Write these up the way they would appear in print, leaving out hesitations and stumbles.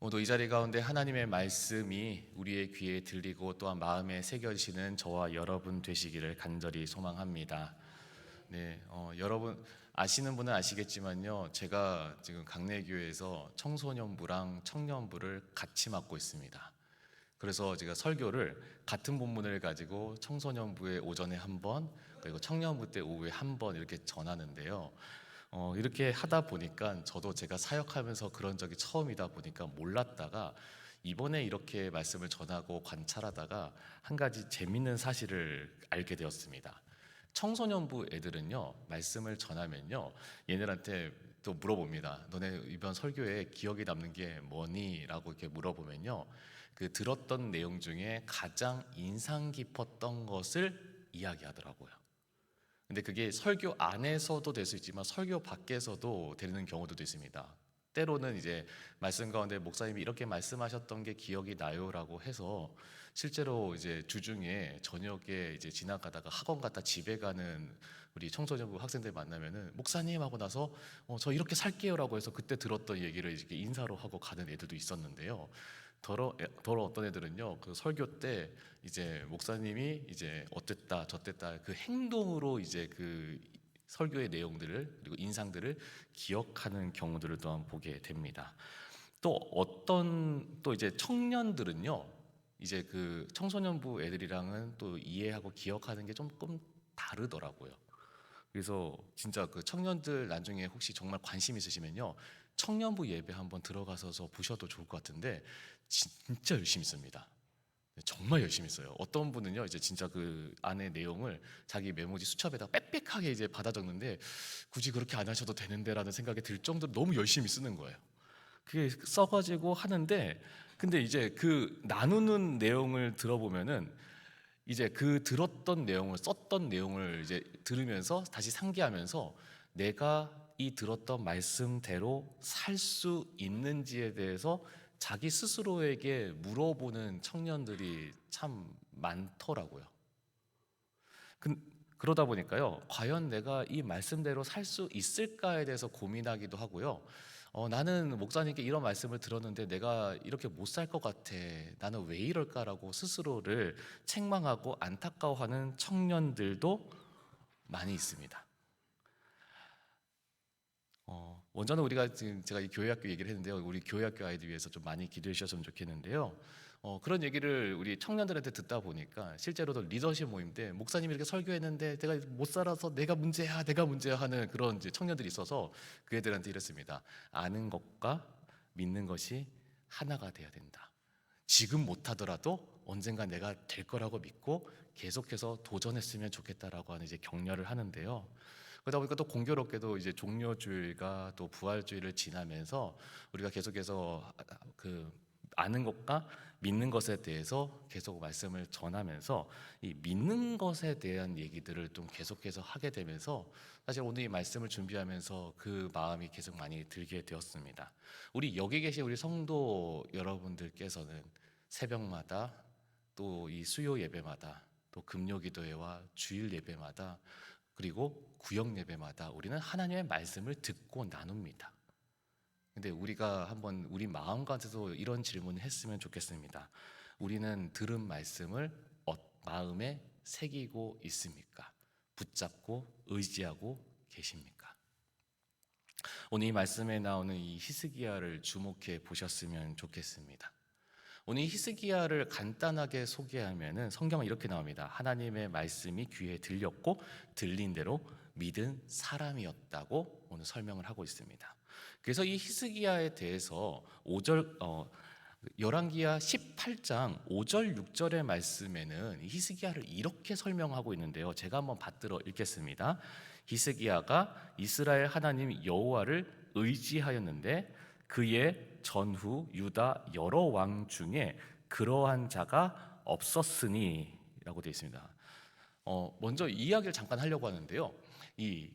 오늘도 이 자리 가운데 하나님의 말씀이 우리의 귀에 들리고 또한 마음에 새겨지시는 저와 여러분 되시기를 간절히 소망합니다. 네, 여러분 아시는 분은 아시겠지만요, 제가 지금 강내교회에서 청소년부랑 청년부를 같이 맡고 있습니다. 그래서 제가 설교를 같은 본문을 가지고 청소년부의 오전에 한 번, 그리고 청년부 때 오후에 한 번 이렇게 전하는데요. 이렇게 하다 보니까 저도 제가 사역하면서 그런 적이 처음이다 보니까 몰랐다가 이번에 이렇게 말씀을 전하고 관찰하다가 한 가지 재밌는 사실을 알게 되었습니다. 청소년부 애들은요, 말씀을 전하면요, 얘네들한테 또 물어봅니다. 너네 이번 설교에 기억에 남는 게 뭐니? 라고 이렇게 물어보면요, 그 들었던 내용 중에 가장 인상 깊었던 것을 이야기하더라고요. 근데 그게 설교 안에서도 될 수 있지만 설교 밖에서도 되는 경우도 있습니다. 때로는 이제 말씀 가운데 목사님이 이렇게 말씀하셨던 게 기억이 나요라고 해서 실제로 이제 주중에 저녁에 이제 지나가다가 학원 갔다 집에 가는 우리 청소년부 학생들 만나면은 목사님 하고 나서 저 이렇게 살게요라고 해서 그때 들었던 얘기를 이렇게 인사로 하고 가는 애들도 있었는데요. 더러 어떤 애들은요, 그 설교 때 이제 목사님이 이제 어땠다 저땠다 그 행동으로 이제 그 설교의 내용들을 그리고 인상들을 기억하는 경우들을 또한 보게 됩니다. 또 이제 청년들은요, 이제 그 청소년부 애들이랑은 또 이해하고 기억하는 게 조금 다르더라고요. 그래서 진짜 그 청년들 나중에 혹시 정말 관심 있으시면요, 청년부 예배 한번 들어가서 보셔도 좋을 것 같은데 진짜 열심히 씁니다. 정말 열심히 써요. 어떤 분은요, 이제 진짜 그 안에 내용을 자기 메모지 수첩에다 빽빽하게 이제 받아 적는데 굳이 그렇게 안 하셔도 되는데라는 생각이 들 정도로 너무 열심히 쓰는 거예요. 그게 써가지고 하는데, 근데 이제 그 나누는 내용을 들어보면은 이제 그 들었던 내용을 썼던 내용을 이제 들으면서 다시 상기하면서 내가 이 들었던 말씀대로 살 수 있는지에 대해서 자기 스스로에게 물어보는 청년들이 참 많더라고요. 그, 그러다 보니까요, 과연 내가 이 말씀대로 살 수 있을까에 대해서 고민하기도 하고요. 나는 목사님께 이런 말씀을 들었는데 내가 이렇게 못 살 것 같아. 나는 왜 이럴까라고 스스로를 책망하고 안타까워하는 청년들도 많이 있습니다. 먼저는 우리가 지금 제가 이 교회학교 얘기를 했는데요, 우리 교회학교 아이들 위해서 좀 많이 기도해 주셨으면 좋겠는데요. 그런 얘기를 우리 청년들한테 듣다 보니까 실제로도 리더십 모임 때 목사님이 이렇게 설교했는데 내가 못 살아서 내가 문제야 하는 그런 이제 청년들이 있어서 그 애들한테 이랬습니다. 아는 것과 믿는 것이 하나가 돼야 된다. 지금 못하더라도 언젠가 내가 될 거라고 믿고 계속해서 도전했으면 좋겠다라고 하는 이제 격려를 하는데요. 그러다 보니까 또 공교롭게도 이제 종려주일과 또 부활주일을 지나면서 우리가 계속해서 그 아는 것과 믿는 것에 대해서 계속 말씀을 전하면서 이 믿는 것에 대한 얘기들을 좀 계속해서 하게 되면서 사실 오늘 이 말씀을 준비하면서 그 마음이 계속 많이 들게 되었습니다. 우리 여기 계신 우리 성도 여러분들께서는 새벽마다 또 이 수요 예배마다 또 금요 기도회와 주일 예배마다 그리고 구역 예배마다 우리는 하나님의 말씀을 듣고 나눕니다. 근데 우리가 한번 우리 마음 가운데서 이런 질문을 했으면 좋겠습니다. 우리는 들은 말씀을 마음에 새기고 있습니까? 붙잡고 의지하고 계십니까? 오늘 이 말씀에 나오는 이 히스기야를 주목해 보셨으면 좋겠습니다. 오늘 히스기야를 간단하게 소개하면은 성경은 이렇게 나옵니다. 하나님의 말씀이 귀에 들렸고 들린 대로 믿은 사람이었다고 오늘 설명을 하고 있습니다. 그래서 이 히스기야에 대해서 5절 열왕기야 18장 5절 6절의 말씀에는 히스기야를 이렇게 설명하고 있는데요. 제가 한번 받들어 읽겠습니다. 히스기야가 이스라엘 하나님 여호와를 의지하였는데 그의 전후 유다 여러 왕 중에 그러한 자가 없었으니 라고 되어 있습니다. 먼저 이야기를 잠깐 하려고 하는데요. 이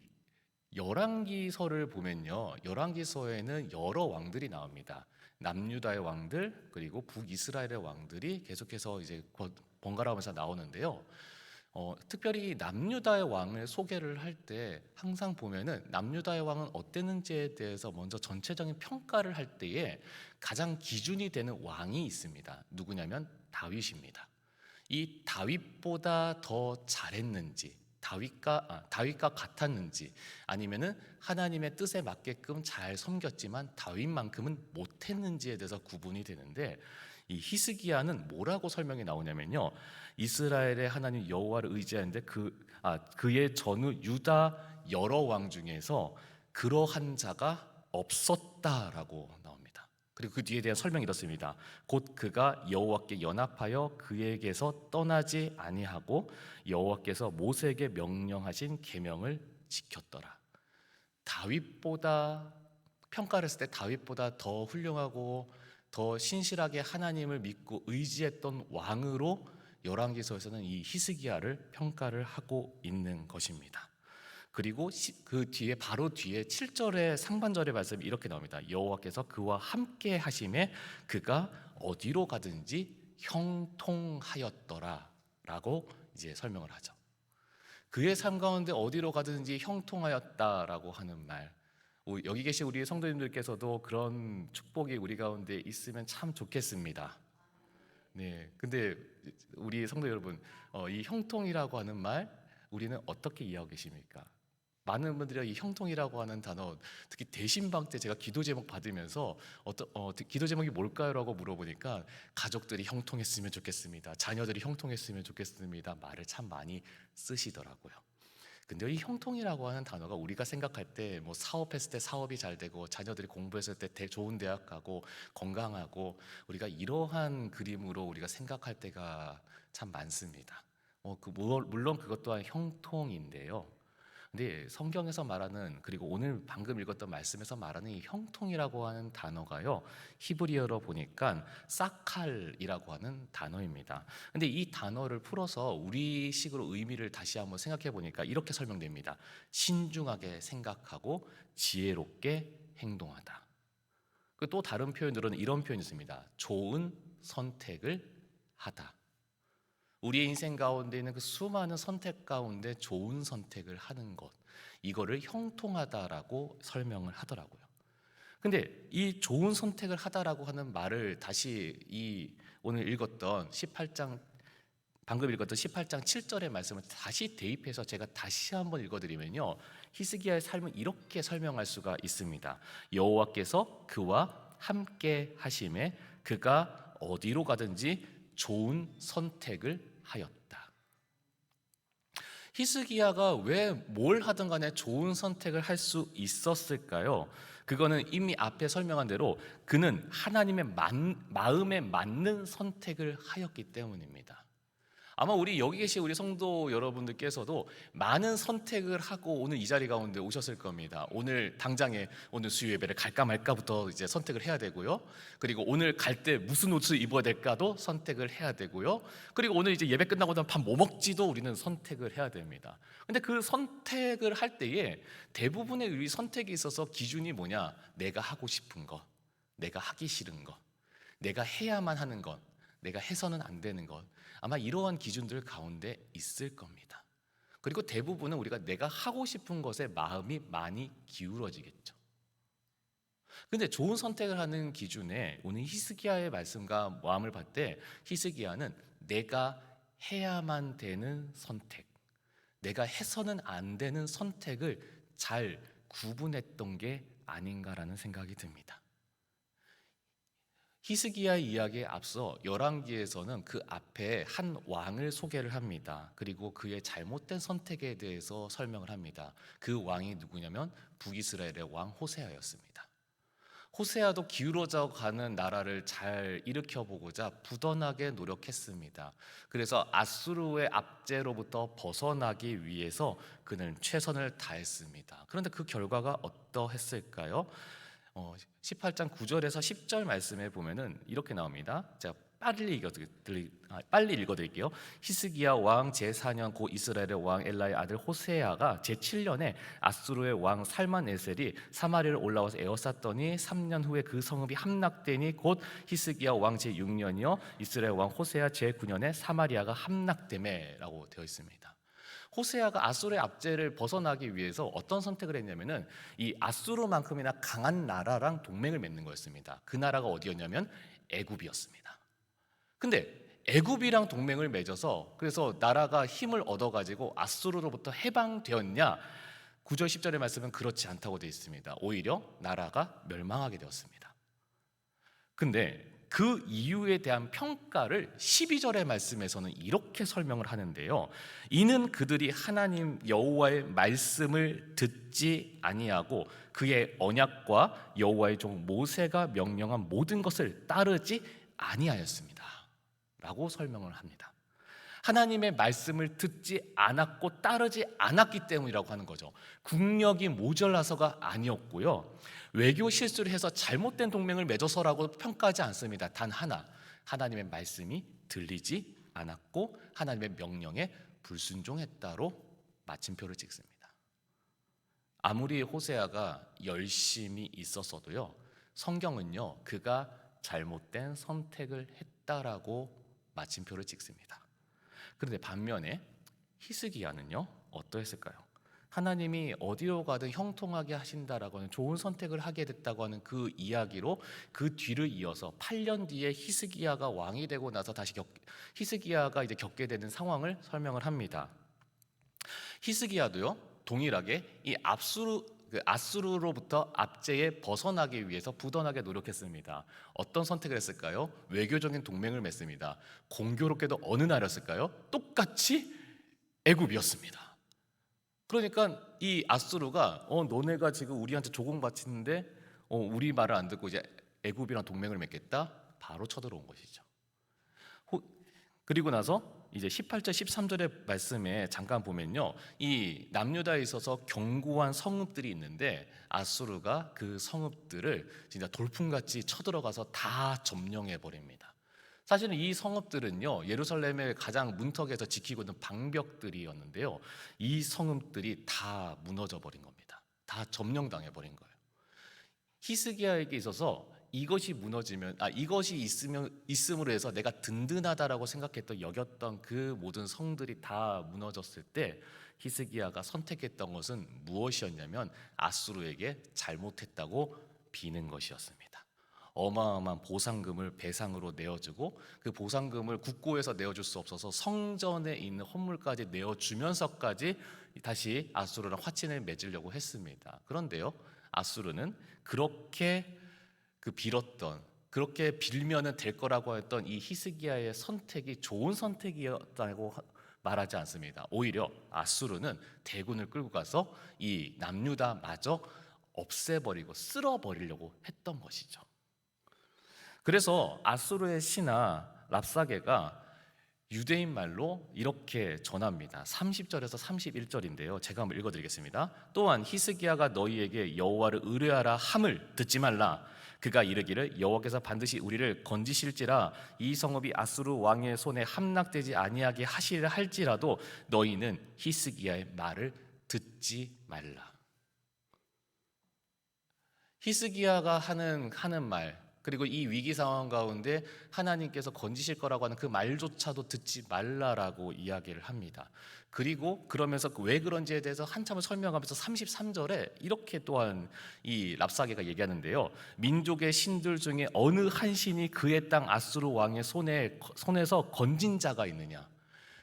열왕기서를 보면요, 열왕기서에는 여러 왕들이 나옵니다. 남유다의 왕들 그리고 북이스라엘의 왕들이 계속해서 이제 번갈아가면서 나오는데요. 특별히 남유다의 왕을 소개를 할 때 항상 보면은 남유다의 왕은 어땠는지에 대해서 먼저 전체적인 평가를 할 때에 가장 기준이 되는 왕이 있습니다. 누구냐면 다윗입니다. 이 다윗보다 더 잘했는지, 다윗과 같았는지, 아니면은 하나님의 뜻에 맞게끔 잘 섬겼지만 다윗만큼은 못했는지에 대해서 구분이 되는데, 이 히스기야는 뭐라고 설명이 나오냐면요, 이스라엘의 하나님 여호와를 의지하는데 그의 전후 유다 여러 왕 중에서 그러한 자가 없었다라고 나옵니다. 그리고 그 뒤에 대한 설명이 이렇습니다. 곧 그가 여호와께 연합하여 그에게서 떠나지 아니하고 여호와께서 모세에게 명령하신 계명을 지켰더라. 다윗보다, 평가를 했을 때 다윗보다 더 훌륭하고 더 신실하게 하나님을 믿고 의지했던 왕으로 열왕기서에서는 이 히스기야를 평가를 하고 있는 것입니다. 그리고 그 뒤에 바로 뒤에 7절의 상반절의 말씀이 이렇게 나옵니다. 여호와께서 그와 함께 하심에 그가 어디로 가든지 형통하였더라 라고 이제 설명을 하죠. 그의 삶 가운데 어디로 가든지 형통하였다라고 하는 말, 여기 계신 우리 성도님들께서도 그런 축복이 우리 가운데 있으면 참 좋겠습니다. 네, 근데 우리 성도 여러분, 이 형통이라고 하는 말 우리는 어떻게 이해하고 계십니까? 많은 분들이 이 형통이라고 하는 단어, 특히 대신방 때 제가 기도 제목 받으면서 기도 제목이 뭘까요?라고 물어보니까 가족들이 형통했으면 좋겠습니다, 자녀들이 형통했으면 좋겠습니다 말을 참 많이 쓰시더라고요. 근데 이 형통이라고 하는 단어가 우리가 생각할 때 뭐 사업했을 때 사업이 잘 되고 자녀들이 공부했을 때 좋은 대학 가고 건강하고, 우리가 이러한 그림으로 우리가 생각할 때가 참 많습니다. 물론 그것 또한 형통인데요. 근데 성경에서 말하는, 그리고 오늘 방금 읽었던 말씀에서 말하는 이 형통이라고 하는 단어가요, 히브리어로 보니까 사칼이라고 하는 단어입니다. 근데 이 단어를 풀어서 우리식으로 의미를 다시 한번 생각해 보니까 이렇게 설명됩니다. 신중하게 생각하고 지혜롭게 행동하다. 또 다른 표현으로는 이런 표현이 있습니다. 좋은 선택을 하다. 우리의 인생 가운데 있는 그 수많은 선택 가운데 좋은 선택을 하는 것, 이거를 형통하다라고 설명을 하더라고요. 근데 이 좋은 선택을 하다라고 하는 말을 다시 오늘 읽었던 18장, 방금 읽었던 18장 7절의 말씀을 다시 대입해서 제가 다시 한번 읽어드리면요, 히스기야의 삶을 이렇게 설명할 수가 있습니다. 여호와께서 그와 함께 하심에 그가 어디로 가든지 좋은 선택을 하였다. 히스기야가 왜 뭘 하든 간에 좋은 선택을 할 수 있었을까요? 그거는 이미 앞에 설명한 대로 그는 하나님의 마음에 맞는 선택을 하였기 때문입니다. 아마 우리 여기 계신 우리 성도 여러분들께서도 많은 선택을 하고 오늘 이 자리 가운데 오셨을 겁니다. 오늘 당장에 오늘 수요 예배를 갈까 말까부터 이제 선택을 해야 되고요. 그리고 오늘 갈 때 무슨 옷을 입어야 될까도 선택을 해야 되고요. 그리고 오늘 이제 예배 끝나고 나면 밥 뭐 먹지도 우리는 선택을 해야 됩니다. 근데 그 선택을 할 때에 대부분의 우리 선택에 있어서 기준이 뭐냐? 내가 하고 싶은 것, 내가 하기 싫은 것, 내가 해야만 하는 것, 내가 해서는 안 되는 것, 아마 이러한 기준들 가운데 있을 겁니다. 그리고 대부분은 우리가 내가 하고 싶은 것에 마음이 많이 기울어지겠죠. 근데 좋은 선택을 하는 기준에 오늘 히스기야의 말씀과 마음을 봤을 때 히스기야는 내가 해야만 되는 선택, 내가 해서는 안 되는 선택을 잘 구분했던 게 아닌가라는 생각이 듭니다. 히스기야의 이야기에 앞서 열왕기에서는 그 앞에 한 왕을 소개를 합니다. 그리고 그의 잘못된 선택에 대해서 설명을 합니다. 그 왕이 누구냐면 북이스라엘의 왕 호세아였습니다. 호세아도 기울어져 가는 나라를 잘 일으켜보고자 부단하게 노력했습니다. 그래서 아수르의 압제로부터 벗어나기 위해서 그는 최선을 다했습니다. 그런데 그 결과가 어떠했을까요? 18장 9절에서 10절 말씀에 보면은 이렇게 나옵니다. 자, 빨리 읽어드릴게요. 히스기야 왕 제4년 고 이스라엘의 왕 엘라의 아들 호세아가 제7년에 아수르의 왕 살만에셀이 사마리아를 올라와서 에워쌌더니 3년 후에 그 성읍이 함락되니 곧 히스기야 왕 제6년이요 이스라엘 왕 호세아 제9년에 사마리아가 함락되매라고 되어 있습니다. 호세아가 아수르의 압제를 벗어나기 위해서 어떤 선택을 했냐면은 이 아수르만큼이나 강한 나라랑 동맹을 맺는 거였습니다. 그 나라가 어디였냐면 애굽이었습니다. 근데 애굽이랑 동맹을 맺어서 그래서 나라가 힘을 얻어가지고 아수르로부터 해방되었냐? 9절 10절의 말씀은 그렇지 않다고 되어 있습니다. 오히려 나라가 멸망하게 되었습니다. 근데 그 이유에 대한 평가를 12절의 말씀에서는 이렇게 설명을 하는데요. 이는 그들이 하나님 여호와의 말씀을 듣지 아니하고 그의 언약과 여호와의 종 모세가 명령한 모든 것을 따르지 아니하였습니다 라고 설명을 합니다. 하나님의 말씀을 듣지 않았고 따르지 않았기 때문이라고 하는 거죠. 국력이 모자라서가 아니었고요, 외교 실수를 해서 잘못된 동맹을 맺어서라고 평가하지 않습니다. 단 하나, 하나님의 말씀이 들리지 않았고 하나님의 명령에 불순종했다로 마침표를 찍습니다. 아무리 호세아가 열심히 있었어도요, 성경은요 그가 잘못된 선택을 했다라고 마침표를 찍습니다. 그런데 반면에 히스기야는요 어떠했을까요? 하나님이 어디로 가든 형통하게 하신다라고 하는 좋은 선택을 하게 됐다고 하는 그 이야기로 그 뒤를 이어서 8년 뒤에 히스기야가 왕이 되고 나서 다시 히스기야가 이제 겪게 되는 상황을 설명을 합니다. 히스기야도요 동일하게 이 아수르로부터 압제에 벗어나기 위해서 부단하게 노력했습니다. 어떤 선택을 했을까요? 외교적인 동맹을 맺습니다. 공교롭게도 어느 나라였을까요? 똑같이 애굽이었습니다. 그러니까 이 아수르가 너네가 지금 우리한테 조공바치는데 우리 말을 안 듣고 이제 애굽이랑 동맹을 맺겠다, 바로 쳐들어온 것이죠. 그리고 나서 이제 18절 13절의 말씀에 잠깐 보면요, 이 남유다에 있어서 견고한 성읍들이 있는데 아수르가 그 성읍들을 진짜 돌풍같이 쳐들어가서 다 점령해 버립니다. 사실은 이 성읍들은요 예루살렘의 가장 문턱에서 지키고 있는 방벽들이었는데요, 이 성읍들이 다 무너져 버린 겁니다. 다 점령당해 버린 거예요. 히스기야에게 있어서 이것이 무너지면 이것이 있음으로 해서 내가 든든하다라고 생각했던 여겼던 그 모든 성들이 다 무너졌을 때 히스기야가 선택했던 것은 무엇이었냐면 아수르에게 잘못했다고 비는 것이었습니다. 어마어마한 보상금을 배상으로 내어주고 그 보상금을 국고에서 내어줄 수 없어서 성전에 있는 헌물까지 내어주면서까지 다시 아수르랑 화친을 맺으려고 했습니다. 그런데요 아수르는 그렇게 그렇게 빌면은 될 거라고 했던 이 히스기야의 선택이 좋은 선택이었다고 말하지 않습니다. 오히려 아수르는 대군을 끌고 가서 이 남유다마저 없애버리고 쓸어버리려고 했던 것이죠. 그래서 아수르의 신하 랍사게가 유대인 말로 이렇게 전합니다. 30절에서 31절인데요 제가 한번 읽어드리겠습니다. 또한 히스기야가 너희에게 여호와를 의뢰하라 함을 듣지 말라. 그가 이르기를 여호와께서 반드시 우리를 건지실지라 이 성읍이 아수르 왕의 손에 함락되지 아니하게 하시려 할지라도 너희는 히스기야의 말을 듣지 말라. 히스기야가 하는 말, 그리고 이 위기 상황 가운데 하나님께서 건지실 거라고 하는 그 말조차도 듣지 말라라고 이야기를 합니다. 그리고 그러면서 왜 그런지에 대해서 한참을 설명하면서 33절에 이렇게 또한 이 랍사게가 얘기하는데요, 민족의 신들 중에 어느 한 신이 그의 땅 아수르 왕의 손에서 건진 자가 있느냐.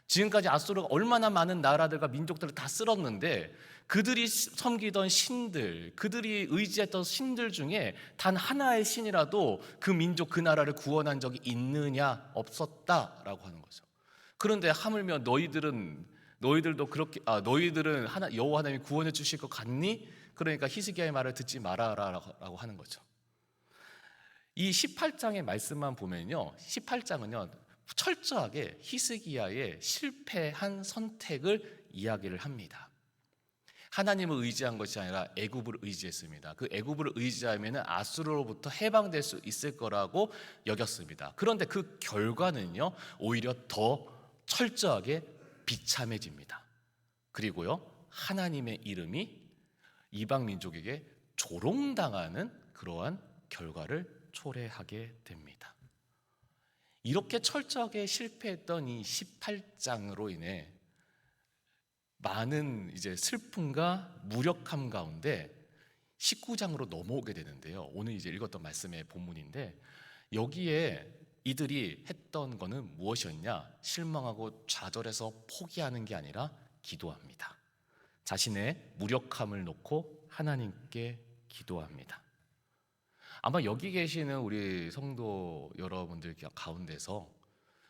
지금까지 아수르가 얼마나 많은 나라들과 민족들을 다 쓸었는데 그들이 섬기던 신들, 그들이 의지했던 신들 중에 단 하나의 신이라도 그 민족, 그 나라를 구원한 적이 있느냐? 없었다라고 하는 거죠. 그런데 하물며 너희들도 그렇게 너희들은 여호와 하나님이 구원해 주실 것 같니? 그러니까 히스기야의 말을 듣지 마라라고 하는 거죠. 이 18장의 말씀만 보면요, 18장은요 철저하게 히스기야의 실패한 선택을 이야기를 합니다. 하나님을 의지한 것이 아니라 애굽을 의지했습니다. 그 애굽을 의지하면 아수르로부터 해방될 수 있을 거라고 여겼습니다. 그런데 그 결과는요, 오히려 더 철저하게 비참해집니다. 그리고요, 하나님의 이름이 이방 민족에게 조롱당하는 그러한 결과를 초래하게 됩니다. 이렇게 철저하게 실패했던 이 18장으로 인해 많은 이제 슬픔과 무력함 가운데 19장으로 넘어오게 되는데요. 오늘 이제 읽었던 말씀의 본문인데, 여기에 이들이 했던 거는 무엇이었냐? 실망하고 좌절해서 포기하는 게 아니라 기도합니다. 자신의 무력함을 놓고 하나님께 기도합니다. 아마 여기 계시는 우리 성도 여러분들 가운데서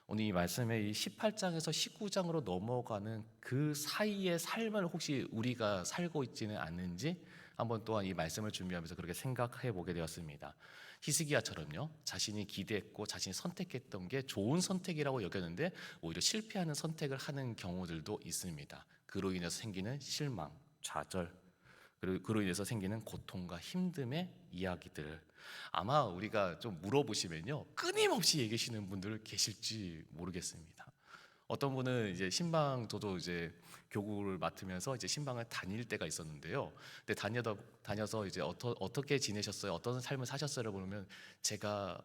오늘 이 말씀의 이 18장에서 19장으로 넘어가는 그 사이의 삶을 혹시 우리가 살고 있지는 않는지 한번 또한 이 말씀을 준비하면서 그렇게 생각해 보게 되었습니다. 히스기야처럼요, 자신이 기대했고 자신이 선택했던 게 좋은 선택이라고 여겼는데 오히려 실패하는 선택을 하는 경우들도 있습니다. 그로 인해서 생기는 실망, 좌절, 그리고 그로 인해서 생기는 고통과 힘듦의 이야기들, 아마 우리가 좀 물어보시면요, 끊임없이 얘기하시는 분들 계실지 모르겠습니다. 어떤 분은 이제 신방, 저도 이제 교구를 맡으면서 이제 신방을 다닐 때가 있었는데요. 근데 다녀서 이제 어떻게 지내셨어요? 어떤 삶을 사셨어요? 보면 제가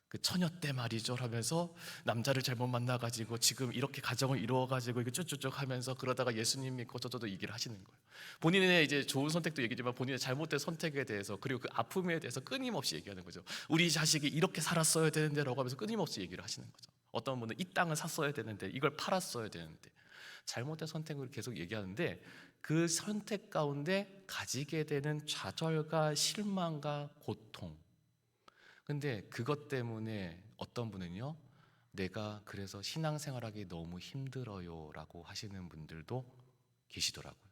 그 처녀 때 말이죠 하면서 남자를 잘못 만나가지고 지금 이렇게 가정을 이루어가지고 이게 쭉쭉쭉 하면서 그러다가 예수님 믿고 저도 얘기를 하시는 거예요. 본인의 이제 좋은 선택도 얘기지만 본인의 잘못된 선택에 대해서, 그리고 그 아픔에 대해서 끊임없이 얘기하는 거죠. 우리 자식이 이렇게 살았어야 되는데 라고 하면서 끊임없이 얘기를 하시는 거죠. 어떤 분은 이 땅을 샀어야 되는데, 이걸 팔았어야 되는데, 잘못된 선택을 계속 얘기하는데, 그 선택 가운데 가지게 되는 좌절과 실망과 고통, 근데 그것 때문에 어떤 분은요, 내가 그래서 신앙생활하기 너무 힘들어요 라고 하시는 분들도 계시더라고요.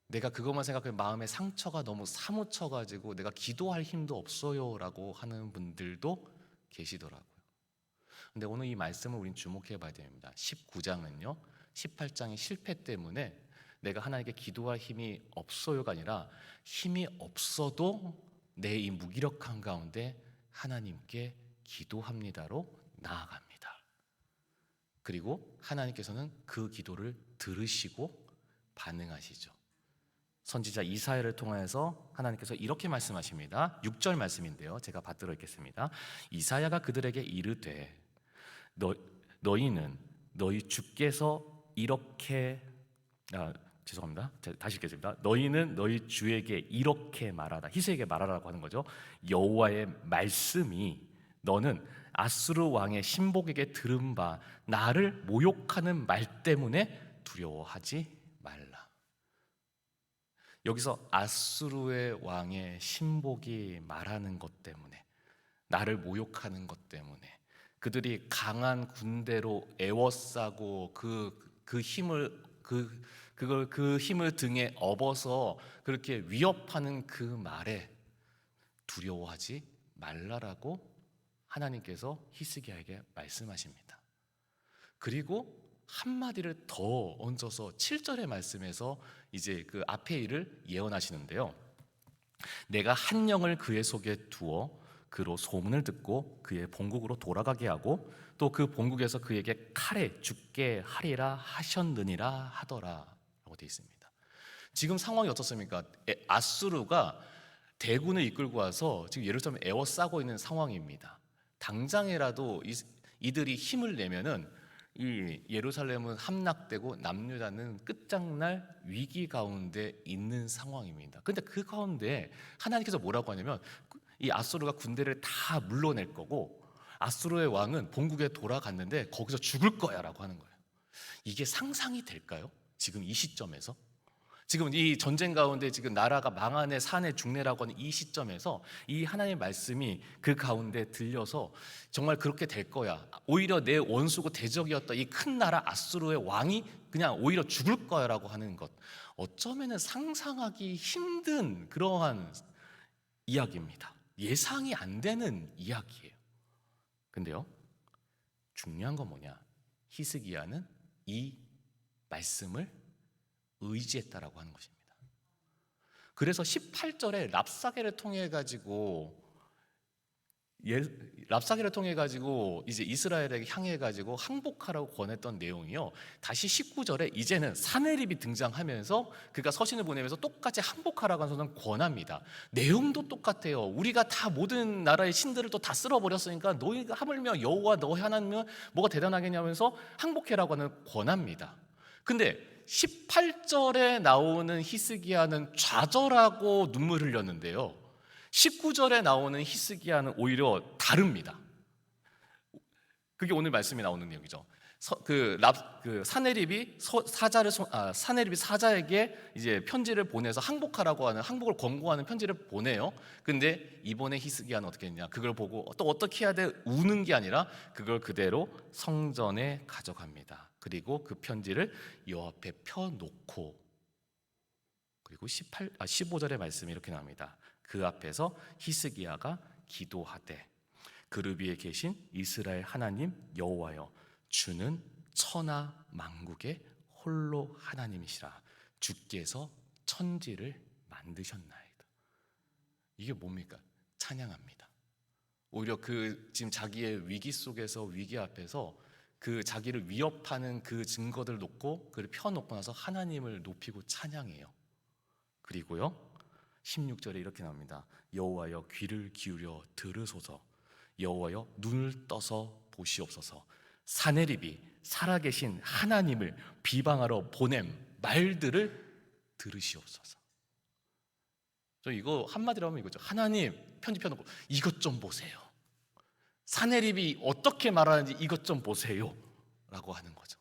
내가 그것만 생각해 마음에 상처가 너무 사무쳐가지고 내가 기도할 힘도 없어요 라고 하는 분들도 계시더라고요. 근데 오늘 이 말씀을 우린 주목해 봐야 됩니다. 19장은요 18장의 실패 때문에 내가 하나님께 기도할 힘이 없어요가 아니라, 힘이 없어도 내 이 무기력한 가운데 하나님께 기도합니다로 나아갑니다. 그리고 하나님께서는 그 기도를 들으시고 반응하시죠. 선지자 이사야를 통해서 하나님께서 이렇게 말씀하십니다. 6절 말씀인데요, 제가 받들어 읽겠습니다. 이사야가 그들에게 이르되 너희는 너희 주께서 이렇게 죄송합니다. 다시 읽겠습니다. 너희는 너희 주에게 이렇게 말하라. 히스기야에게 말하라고 하는 거죠. 여호와의 말씀이 너는 아수르 왕의 신복에게 들은 바 나를 모욕하는 말 때문에 두려워하지 말라. 여기서 아수르의 왕의 신복이 말하는 것 때문에, 나를 모욕하는 것 때문에, 그들이 강한 군대로 애워싸고 그 힘을 등에 업어서 그렇게 위협하는 그 말에 두려워하지 말라라고 하나님께서 히스기야에게 말씀하십니다. 그리고 한마디를 더 얹어서 7절의 말씀에서 이제 그 앞에 일을 예언하시는데요. 내가 한 영을 그의 속에 두어 그로 소문을 듣고 그의 본국으로 돌아가게 하고 또 그 본국에서 그에게 칼에 죽게 하리라 하셨느니라 하더라 라고 되어 있습니다. 지금 상황이 어떻습니까? 아수르가 대군을 이끌고 와서 지금 예루살렘을 에워싸고 있는 상황입니다. 당장이라도 이들이 힘을 내면은 이 예루살렘은 함락되고 남유다는 끝장날 위기 가운데 있는 상황입니다. 그런데 그 가운데 하나님께서 뭐라고 하냐면, 이 아수르가 군대를 다 물러낼 거고 아수르의 왕은 본국에 돌아갔는데 거기서 죽을 거야 라고 하는 거예요. 이게 상상이 될까요? 지금 이 시점에서, 지금 이 전쟁 가운데 지금 나라가 망하네 사내 죽네라고 하는 이 시점에서 이 하나님의 말씀이 그 가운데 들려서 정말 그렇게 될 거야, 오히려 내 원수고 대적이었던 이 큰 나라 아수르의 왕이 그냥 오히려 죽을 거야 라고 하는 것, 어쩌면 상상하기 힘든 그러한 이야기입니다. 예상이 안 되는 이야기예요. 근데요, 중요한 건 뭐냐? 히스기야는 이 말씀을 의지했다라고 하는 것입니다. 그래서 18절에 랍사게를 통해 가지고 이제 이스라엘에게 향해 가지고 항복하라고 권했던 내용이요. 다시 19절에 이제는 사네립이 등장하면서 그가 서신을 보내면서 똑같이 항복하라고 하는 권합니다. 내용도 똑같아요. 우리가 다 모든 나라의 신들을 또 다 쓸어버렸으니까 너희가 하물며 여호와 너희 하나님은 뭐가 대단하겠냐면서 항복해라고 하는 권합니다. 근데 18절에 나오는 히스기야는 좌절하고 눈물 흘렸는데요, 19절에 나오는 히스기야는 오히려 다릅니다. 그게 오늘 말씀에 나오는 내용이죠. 사네립이 사자에게 이제 편지를 보내서 항복하라고 하는, 항복을 권고하는 편지를 보내요. 근데 이번에 히스기야는 어떻게 했냐? 그걸 보고 또 어떻게 해야 돼? 우는 게 아니라 그걸 그대로 성전에 가져갑니다. 그리고 그 편지를 여호와 앞에 펴놓고, 그리고 15절의 말씀이 이렇게 나옵니다. 그 앞에서 히스기야가 기도하되 그룹 위에 계신 이스라엘 하나님 여호와여, 주는 천하 만국의 홀로 하나님이시라. 주께서 천지를 만드셨나이다. 이게 뭡니까? 찬양합니다. 오히려 지금 자기의 위기 속에서, 위기 앞에서 그 자기를 위협하는 그 증거들을 놓고 그를 펴놓고 나서 하나님을 높이고 찬양해요. 그리고요 16절에 이렇게 나옵니다. 여호와여 귀를 기울여 들으소서, 여호와여 눈을 떠서 보시옵소서, 사네립이 살아계신 하나님을 비방하러 보냄 말들을 들으시옵소서. 저 이거 한마디로 하면 이거죠. 하나님 편지 펴놓고 이것 좀 보세요. 사네립이 어떻게 말하는지 이것 좀 보세요 라고 하는 거죠.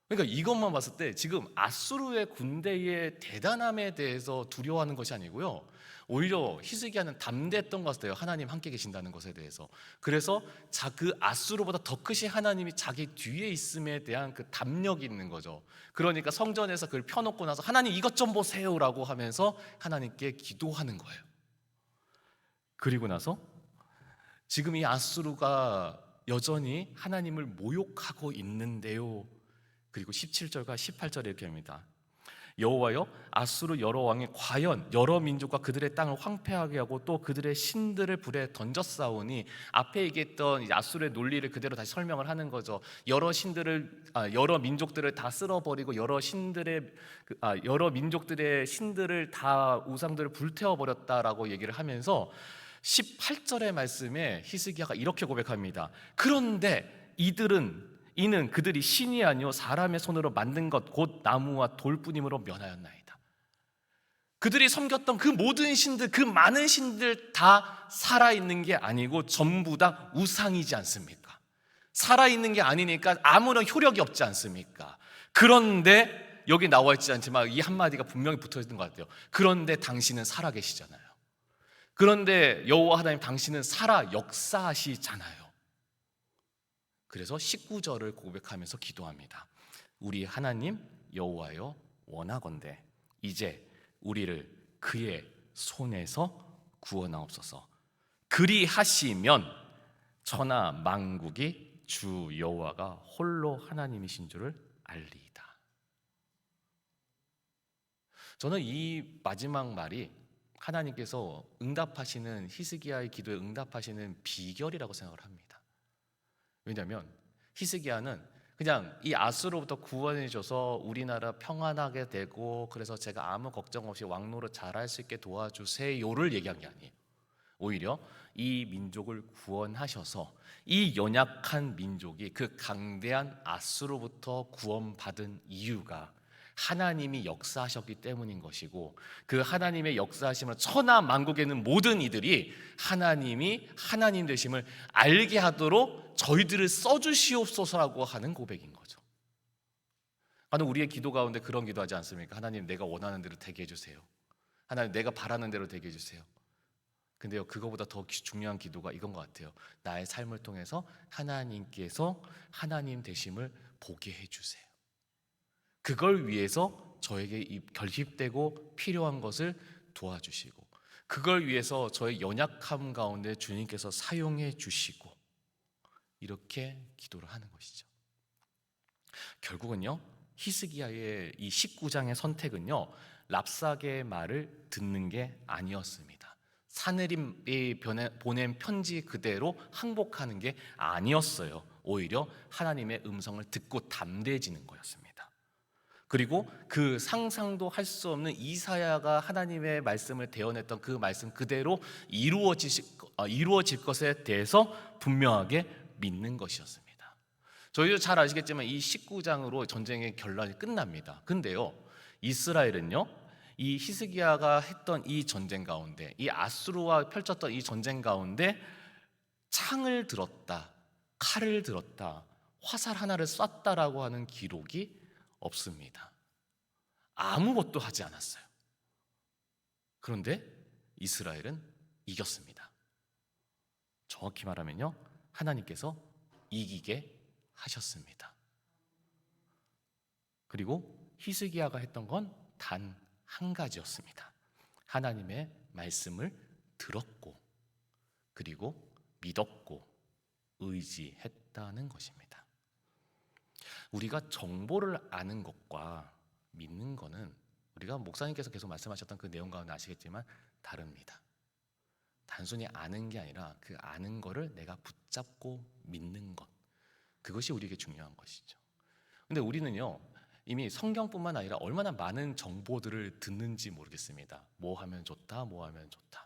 그러니까 이것만 봤을 때 지금 아수르의 군대의 대단함에 대해서 두려워하는 것이 아니고요, 오히려 히스기야는 담대했던 것 같아요. 하나님 함께 계신다는 것에 대해서. 그래서 그 아수르보다 더 크신 하나님이 자기 뒤에 있음에 대한 그 담력이 있는 거죠. 그러니까 성전에서 그걸 펴놓고 나서 하나님 이것 좀 보세요 라고 하면서 하나님께 기도하는 거예요. 그리고 나서 지금 이 아수르가 여전히 하나님을 모욕하고 있는데요, 그리고 17절과 18절에 이렇게 합니다. 여호와여, 아수르 여러 왕이 과연 여러 민족과 그들의 땅을 황폐하게 하고 또 그들의 신들을 불에 던졌사오니, 앞에 얘기했던 아수르의 논리를 그대로 다시 설명을 하는 거죠. 여러 민족들을 다 쓸어버리고 여러 민족들의 신들을 다, 우상들을 불태워버렸다라고 얘기를 하면서 18절의 말씀에 히스기야가 이렇게 고백합니다. 그런데 이는 그들이 신이 아니요 사람의 손으로 만든 것 곧 나무와 돌뿐이므로 면하였나이다. 그들이 섬겼던 그 모든 신들, 그 많은 신들 다 살아있는 게 아니고 전부 다 우상이지 않습니까? 살아있는 게 아니니까 아무런 효력이 없지 않습니까? 그런데 여기 나와 있지 않지만 이 한마디가 분명히 붙어있는 것 같아요. 그런데 당신은 살아계시잖아요. 그런데 여호와 하나님, 당신은 살아 역사하시잖아요. 그래서 19절을 고백하면서 기도합니다. 우리 하나님 여호와여, 원하건대 이제 우리를 그의 손에서 구원하옵소서. 그리하시면 천하 만국이 주 여호와가 홀로 하나님이신 줄을 알리이다. 저는 이 마지막 말이 하나님께서 응답하시는, 히스기야의 기도에 응답하시는 비결이라고 생각을 합니다. 왜냐하면 히스기야는 그냥 이 아수로부터 구원해 줘서 우리나라 평안하게 되고 그래서 제가 아무 걱정 없이 왕노릇 잘할 수 있게 도와주세요를 얘기한 게 아니에요. 오히려 이 민족을 구원하셔서 이 연약한 민족이 그 강대한 아수로부터 구원받은 이유가 하나님이 역사하셨기 때문인 것이고, 그 하나님의 역사하심으로 천하 만국에 있는 모든 이들이 하나님이 하나님 되심을 알게 하도록 저희들을 써주시옵소서라고 하는 고백인 거죠. 하나님, 우리의 기도 가운데 그런 기도하지 않습니까? 하나님, 내가 원하는 대로 되게 해주세요. 하나님, 내가 바라는 대로 되게 해주세요. 근데요, 그거보다 더 중요한 기도가 이건 것 같아요. 나의 삶을 통해서 하나님께서 하나님 되심을 보게 해주세요. 그걸 위해서 저에게 결핍되고 필요한 것을 도와주시고, 그걸 위해서 저의 연약함 가운데 주님께서 사용해 주시고, 이렇게 기도를 하는 것이죠. 결국은요, 히스기야의 이 19장의 선택은요, 랍사게의 말을 듣는 게 아니었습니다. 사느림이 보낸 편지 그대로 항복하는 게 아니었어요. 오히려 하나님의 음성을 듣고 담대해지는 거였습니다. 그리고 그 상상도 할 수 없는 이사야가 하나님의 말씀을 대언했던 그 말씀 그대로 이루어질 것에 대해서 분명하게 믿는 것이었습니다. 저희도 잘 아시겠지만 이 19장으로 전쟁의 결론이 끝납니다. 근데요, 이스라엘은요, 이 히스기야가 했던 이 전쟁 가운데, 이 아수르와 펼쳤던 이 전쟁 가운데 창을 들었다, 칼을 들었다, 화살 하나를 쐈다라고 하는 기록이 없습니다. 아무것도 하지 않았어요. 그런데 이스라엘은 이겼습니다. 정확히 말하면요, 하나님께서 이기게 하셨습니다. 그리고 히스기야가 했던 건 단 한 가지였습니다. 하나님의 말씀을 들었고, 그리고 믿었고, 의지했다는 것입니다. 우리가 정보를 아는 것과 믿는 것은 우리가 목사님께서 계속 말씀하셨던 그 내용 가운데 아시겠지만 다릅니다. 단순히 아는 게 아니라 그 아는 거를 내가 붙잡고 믿는 것, 그것이 우리에게 중요한 것이죠. 근데 우리는요, 이미 성경뿐만 아니라 얼마나 많은 정보들을 듣는지 모르겠습니다. 뭐 하면 좋다, 뭐 하면 좋다.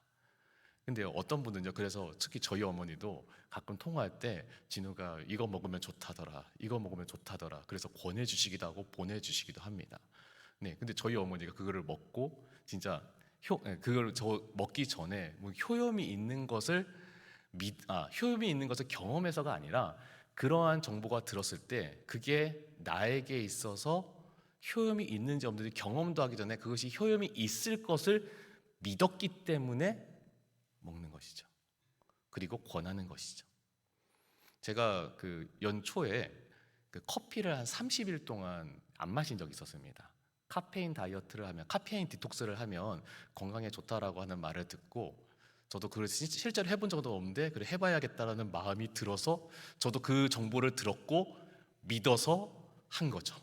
근데 어떤 분은요, 그래서 특히 저희 어머니도 가끔 통화할 때 진우가 이거 먹으면 좋다더라, 이거 먹으면 좋다더라, 그래서 권해주시기도 하고 보내주시기도 합니다. 네, 근데 저희 어머니가 그거를 먹고 진짜 그걸 저 먹기 전에 뭐 효염이 있는 것을 경험해서가 아니라 그러한 정보가 들었을 때 그게 나에게 있어서 효염이 있는지 없는지 경험도 하기 전에 그것이 효염이 있을 것을 믿었기 때문에 먹는 것이죠. 그리고 권하는 것이죠. 제가 그 연초에 그 커피를 한 30일 동안 안 마신 적이 있었습니다. 카페인 다이어트를 하면, 카페인 디톡스를 하면 건강에 좋다라고 하는 말을 듣고 저도 그걸 실제로 해본 적도 없는데 그래 해봐야겠다라는 마음이 들어서 저도 그 정보를 들었고 믿어서 한 거죠.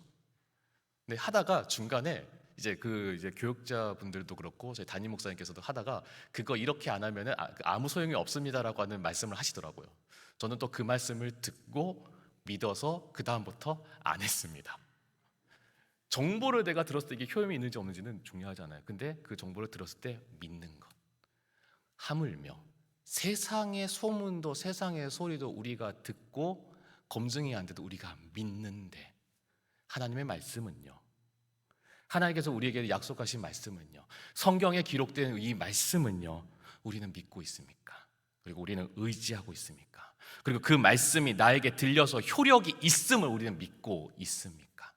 근데 하다가 중간에 이제 교육자분들도 그렇고 저희 담임 목사님께서도 하다가 그거 이렇게 안 하면은 아무 소용이 없습니다라고 하는 말씀을 하시더라고요. 저는 또 그 말씀을 듣고 믿어서 그 다음부터 안 했습니다. 정보를 내가 들었을 때 이게 효용이 있는지 없는지는 중요하지 않아요. 근데 그 정보를 들었을 때 믿는 것. 하물며 세상의 소문도 세상의 소리도 우리가 듣고 검증이 안 돼도 우리가 믿는데 하나님의 말씀은요, 하나님께서 우리에게 약속하신 말씀은요, 성경에 기록된 이 말씀은요, 우리는 믿고 있습니까? 그리고 우리는 의지하고 있습니까? 그리고 그 말씀이 나에게 들려서 효력이 있음을 우리는 믿고 있습니까?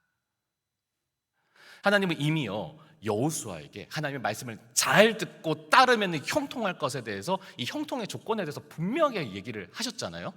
하나님은 이미요 여호수아에게 하나님의 말씀을 잘 듣고 따르면 형통할 것에 대해서, 이 형통의 조건에 대해서 분명하게 얘기를 하셨잖아요.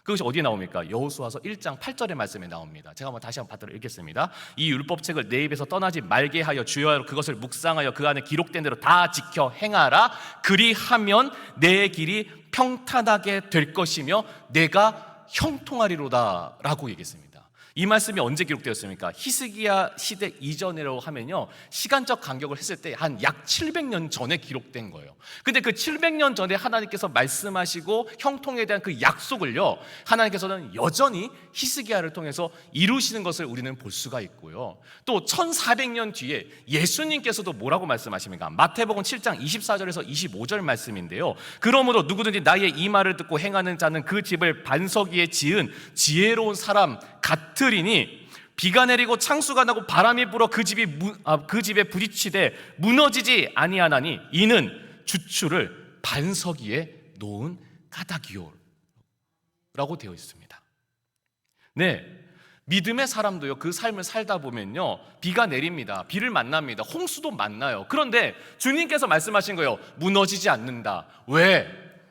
그것이 어디에 나옵니까? 여호수아서 1장 8절의 말씀에 나옵니다. 제가 다시 한번 받들어 읽겠습니다. 이 율법책을 내 입에서 떠나지 말게 하여 주여로 그것을 묵상하여 그 안에 기록된 대로 다 지켜 행하라. 그리하면 내 길이 평탄하게 될 것이며 내가 형통하리로다 라고 얘기했습니다. 이 말씀이 언제 기록되었습니까? 히스기야 시대 이전이라고 하면요, 시간적 간격을 했을 때 한 약 700년 전에 기록된 거예요. 근데 그 700년 전에 하나님께서 말씀하시고 형통에 대한 그 약속을요, 하나님께서는 여전히 히스기야를 통해서 이루시는 것을 우리는 볼 수가 있고요. 또 1400년 뒤에 예수님께서도 뭐라고 말씀하십니까? 마태복음 7장 24절에서 25절 말씀인데요, 그러므로 누구든지 나의 이 말을 듣고 행하는 자는 그 집을 반석 위에 지은 지혜로운 사람 같으리니 비가 내리고 창수가 나고 바람이 불어 그 집에 부딪히되 무너지지 아니하나니 이는 주추를 반석 위에 놓은 까닭이요 라고 되어 있습니다. 네, 믿음의 사람도요, 그 삶을 살다 보면요, 비가 내립니다. 비를 만납니다. 홍수도 만나요. 그런데 주님께서 말씀하신 거예요. 무너지지 않는다. 왜?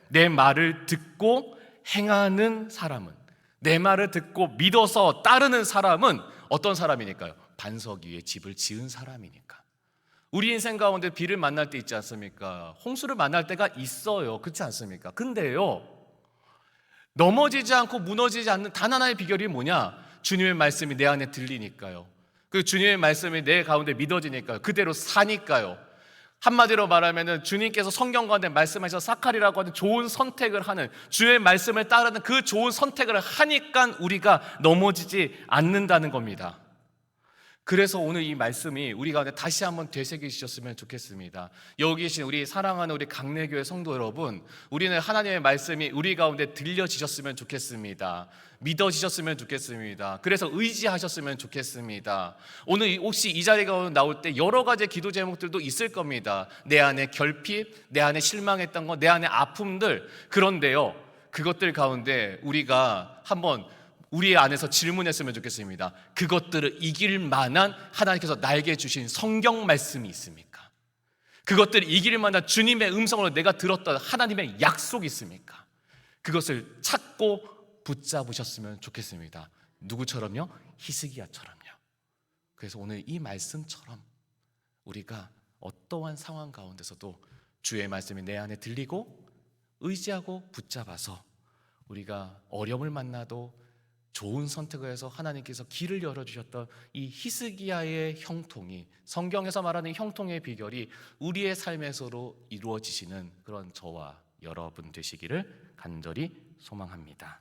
내 말을 듣고 행하는 사람은, 내 말을 듣고 믿어서 따르는 사람은 어떤 사람이니까요? 반석 위에 집을 지은 사람이니까. 우리 인생 가운데 비를 만날 때 있지 않습니까? 홍수를 만날 때가 있어요. 그렇지 않습니까? 근데요, 넘어지지 않고 무너지지 않는 단 하나의 비결이 뭐냐? 주님의 말씀이 내 안에 들리니까요. 그 주님의 말씀이 내 가운데 믿어지니까요. 그대로 사니까요. 한마디로 말하면은 주님께서 성경 가운데 말씀하셔서 사칼이라고 하는 좋은 선택을 하는, 주의 말씀을 따르는 그 좋은 선택을 하니까 우리가 넘어지지 않는다는 겁니다. 그래서 오늘 이 말씀이 우리 가운데 다시 한번 되새기셨으면 좋겠습니다. 여기 계신 우리 사랑하는 우리 강내교회 성도 여러분, 우리는 하나님의 말씀이 우리 가운데 들려지셨으면 좋겠습니다. 믿어지셨으면 좋겠습니다. 그래서 의지하셨으면 좋겠습니다. 오늘 혹시 이 자리가 나올 때 여러 가지 기도 제목들도 있을 겁니다. 내 안에 결핍, 내 안에 실망했던 거, 내 안에 아픔들. 그런데요, 그것들 가운데 우리가 한번 우리 안에서 질문했으면 좋겠습니다. 그것들을 이길 만한 하나님께서 나에게 주신 성경 말씀이 있습니까? 그것들을 이길 만한 주님의 음성으로 내가 들었던 하나님의 약속이 있습니까? 그것을 찾고 붙잡으셨으면 좋겠습니다. 누구처럼요? 히스기야처럼요. 그래서 오늘 이 말씀처럼 우리가 어떠한 상황 가운데서도 주의 말씀이 내 안에 들리고 의지하고 붙잡아서 우리가 어려움을 만나도 좋은 선택을 해서 하나님께서 길을 열어주셨던 이 히스기야의 형통이, 성경에서 말하는 형통의 비결이 우리의 삶에서로 이루어지시는 그런 저와 여러분 되시기를 간절히 소망합니다.